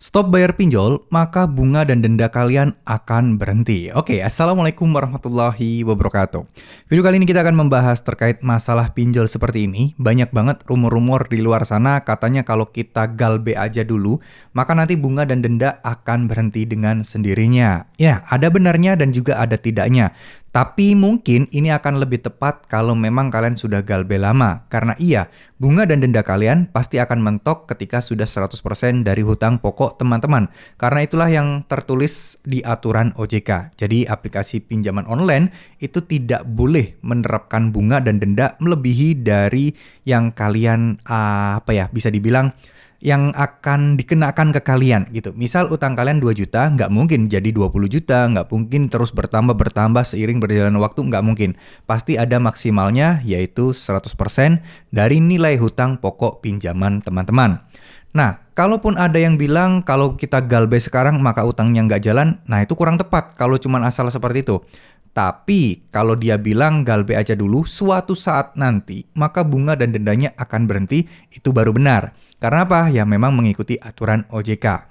Stop bayar pinjol, maka bunga dan denda kalian akan berhenti. Oke, assalamualaikum warahmatullahi wabarakatuh. Video kali ini kita akan membahas terkait masalah pinjol seperti ini. Banyak banget rumor-rumor di luar sana katanya kalau kita galbe aja dulu, maka nanti bunga dan denda akan berhenti dengan sendirinya. Ya, ada benarnya dan juga ada tidaknya. Tapi mungkin ini akan lebih tepat kalau memang kalian sudah galbe lama. Karena iya, bunga dan denda kalian pasti akan mentok ketika sudah 100% dari hutang pokok teman-teman. Karena itulah yang tertulis di aturan OJK. Jadi aplikasi pinjaman online itu tidak boleh menerapkan bunga dan denda melebihi dari yang kalian bisa dibilang yang akan dikenakan ke kalian gitu. Misal utang kalian 2 juta, nggak mungkin jadi 20 juta, nggak mungkin terus bertambah seiring berjalannya waktu, nggak mungkin. Pasti ada maksimalnya yaitu 100% dari nilai hutang pokok pinjaman teman-teman. Nah, kalaupun ada yang bilang kalau kita galbe sekarang maka utangnya nggak jalan, nah itu kurang tepat kalau cuma asal seperti itu. Tapi kalau dia bilang galbe aja dulu, suatu saat nanti maka bunga dan dendanya akan berhenti, itu baru benar. Karena apa? Ya memang mengikuti aturan OJK.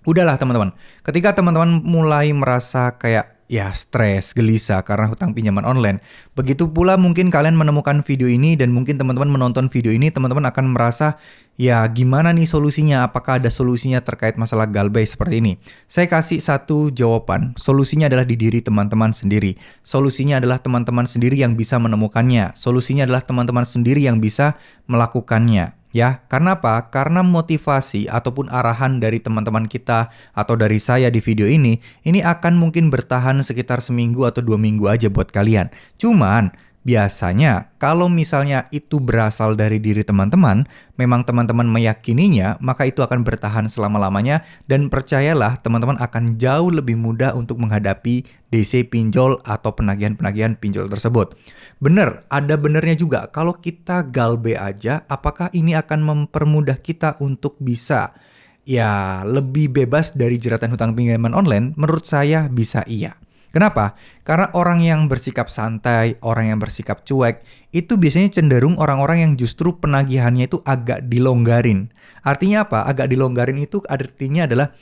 Udahlah teman-teman, ketika teman-teman mulai merasa kayak ya stres, gelisah karena hutang pinjaman online, begitu pula mungkin kalian menemukan video ini dan mungkin teman-teman menonton video ini, teman-teman akan merasa ya gimana nih solusinya, apakah ada solusinya terkait masalah galbay seperti ini. Saya kasih satu jawaban, solusinya adalah di diri teman-teman sendiri. Solusinya adalah teman-teman sendiri yang bisa menemukannya, solusinya adalah teman-teman sendiri yang bisa melakukannya. Ya, karena apa? Karena motivasi ataupun arahan dari teman-teman kita atau dari saya di video ini akan mungkin bertahan sekitar seminggu atau 2 minggu aja buat kalian. Cuman, biasanya kalau misalnya itu berasal dari diri teman-teman, memang teman-teman meyakininya, maka itu akan bertahan selama-lamanya dan percayalah teman-teman akan jauh lebih mudah untuk menghadapi DC pinjol atau penagihan-penagihan pinjol tersebut. Bener, ada benernya juga kalau kita galbe aja, apakah ini akan mempermudah kita untuk bisa ya lebih bebas dari jeratan hutang pinjaman online? Menurut saya bisa iya. Kenapa? Karena orang yang bersikap santai, orang yang bersikap cuek, itu biasanya cenderung orang-orang yang justru penagihannya itu agak dilonggarin. Artinya apa? Agak dilonggarin itu artinya adalah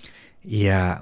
ya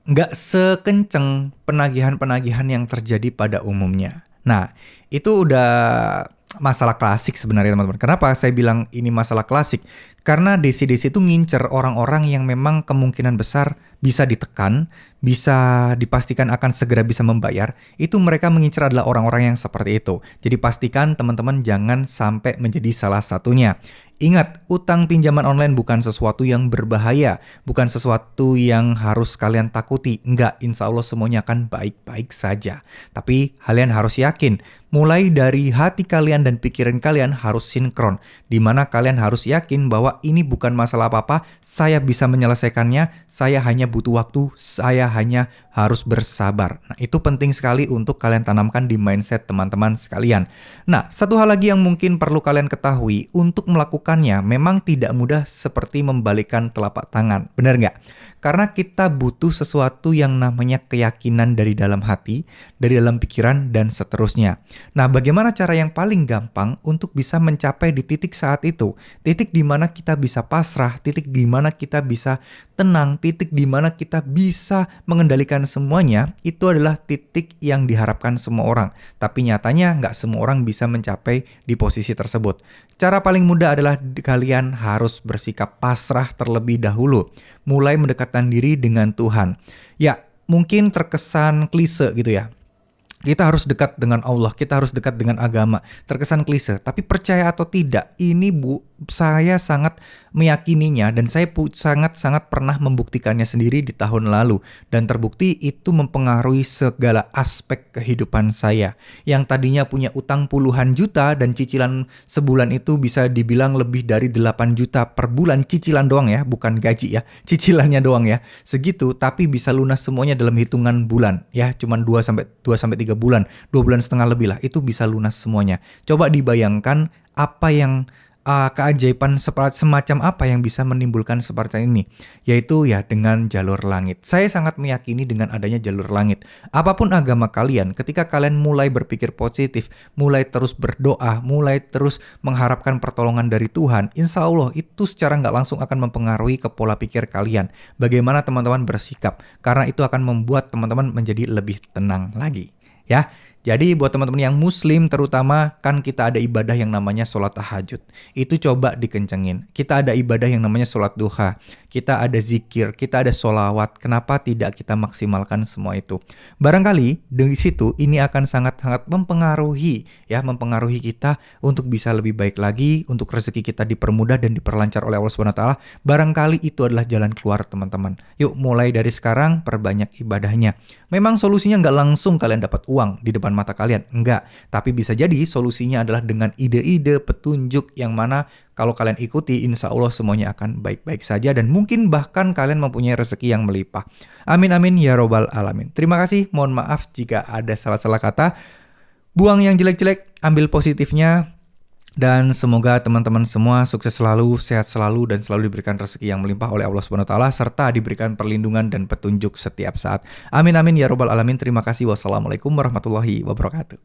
nggak sekenceng penagihan-penagihan yang terjadi pada umumnya. Nah, itu udah masalah klasik sebenarnya teman-teman. Kenapa saya bilang ini masalah klasik? Karena DC-DC itu ngincer orang-orang yang memang kemungkinan besar bisa ditekan, bisa dipastikan akan segera bisa membayar. Itu mereka mengincar adalah orang-orang yang seperti itu. Jadi pastikan teman-teman jangan sampai menjadi salah satunya. Ingat, utang pinjaman online bukan sesuatu yang berbahaya, bukan sesuatu yang harus kalian takuti. Enggak, insya Allah semuanya akan baik-baik saja. Tapi kalian harus yakin, mulai dari hati kalian dan pikiran kalian harus sinkron. Di mana kalian harus yakin bahwa ini bukan masalah apa-apa, saya bisa menyelesaikannya, saya hanya butuh waktu, saya hanya harus bersabar. Nah, itu penting sekali untuk kalian tanamkan di mindset teman-teman sekalian. Nah, satu hal lagi yang mungkin perlu kalian ketahui, untuk melakukannya memang tidak mudah seperti membalikkan telapak tangan. Benar nggak? Karena kita butuh sesuatu yang namanya keyakinan dari dalam hati, dari dalam pikiran, dan seterusnya. Nah, bagaimana cara yang paling gampang untuk bisa mencapai di titik saat itu? Titik di mana kita bisa pasrah, titik di mana kita bisa tenang, titik di mana kita bisa mengendalikan semuanya, itu adalah titik yang diharapkan semua orang. Tapi nyatanya nggak semua orang bisa mencapai di posisi tersebut. Cara paling mudah adalah kalian harus bersikap pasrah terlebih dahulu. Mulai mendekatkan diri dengan Tuhan. Ya, mungkin terkesan klise gitu ya. Kita harus dekat dengan Allah, kita harus dekat dengan agama. Terkesan klise, tapi percaya atau tidak, ini saya sangat meyakininya dan saya sangat-sangat pernah membuktikannya sendiri di tahun lalu. Dan terbukti itu mempengaruhi segala aspek kehidupan saya. Yang tadinya punya utang puluhan juta dan cicilan sebulan itu bisa dibilang lebih dari 8 juta per bulan. Cicilan doang ya, bukan gaji ya. Cicilannya doang ya. Segitu, tapi bisa lunas semuanya dalam hitungan bulan. Ya, cuman 2-3 bulan, 2 bulan setengah lebih lah, itu bisa lunas semuanya. Coba dibayangkan apa yang keajaiban semacam apa yang bisa menimbulkan seperti ini? Yaitu ya dengan jalur langit. Saya sangat meyakini dengan adanya jalur langit. Apapun agama kalian, ketika kalian mulai berpikir positif, mulai terus berdoa, mulai terus mengharapkan pertolongan dari Tuhan, insya Allah itu secara nggak langsung akan mempengaruhi ke pola pikir kalian. Bagaimana teman-teman bersikap, karena itu akan membuat teman-teman menjadi lebih tenang lagi. Ya, jadi buat teman-teman yang muslim terutama, kan kita ada ibadah yang namanya sholat tahajud. Itu coba dikencengin. Kita ada ibadah yang namanya sholat duha. Kita ada zikir, kita ada sholawat. Kenapa tidak kita maksimalkan semua itu? Barangkali dari situ ini akan sangat-sangat mempengaruhi kita untuk bisa lebih baik lagi, untuk rezeki kita dipermudah dan diperlancar oleh Allah SWT. Barangkali itu adalah jalan keluar teman-teman. Yuk mulai dari sekarang perbanyak ibadahnya. Memang solusinya nggak langsung kalian dapat uang di depan mata kalian, enggak. Tapi bisa jadi solusinya adalah dengan ide-ide, petunjuk yang mana kalau kalian ikuti, insya Allah semuanya akan baik-baik saja dan mungkin bahkan kalian mempunyai rezeki yang melimpah. Amin amin ya robbal alamin. Terima kasih, mohon maaf jika ada salah-salah kata. Buang yang jelek-jelek, ambil positifnya. Dan semoga teman-teman semua sukses selalu, sehat selalu, dan selalu diberikan rezeki yang melimpah oleh Allah SWT, serta diberikan perlindungan dan petunjuk setiap saat. Amin amin ya robbal alamin. Terima kasih. Wassalamualaikum warahmatullahi wabarakatuh.